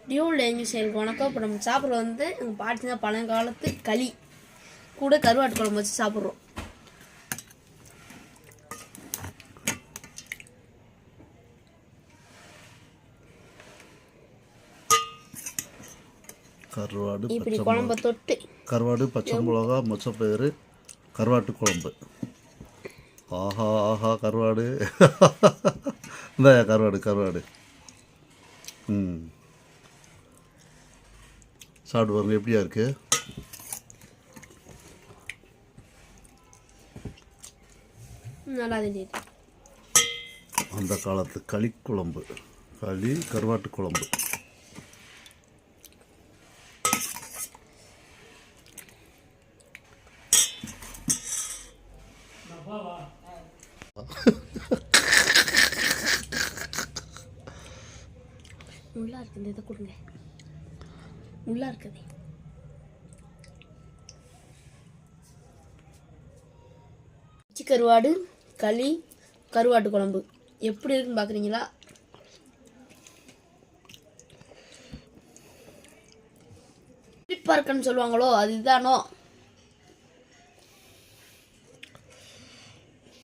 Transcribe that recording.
Dual எங்கள் side வணக்கம். இப்போ நம்ம சாப்பிட்றது வந்து எங்கள் பாட்டி தான் பழங்காலத்து களி கூட கருவாட்டு குழம்பு வச்சு சாப்பிட்றோம். கருவாடு இப்படி குழம்பை தொட்டு கருவாடு பச்சை மிளகா மொச்சப்பயிறு கருவாட்டு குழம்பு. ஆஹா ஆஹா கருவாடு இந்த கருவாடு கருவாடு சாப்பிட்டு பாருங்க எப்படியா இருக்கு. நல்லா இருந்துச்சு. அந்த காலத்து களி குழம்பு, களி கருவாட்டு குழம்பு. முள்ளா இருக்குது, இதை கொடுங்க. முள்ளா இருக்குது. கருவாடு களி கருவாட்டு குழம்பு எப்படி இருக்குன்னு பார்க்குறீங்களா? புளிப்பா இருக்குன்னு சொல்லுவாங்களோ, அது இதுதானோ?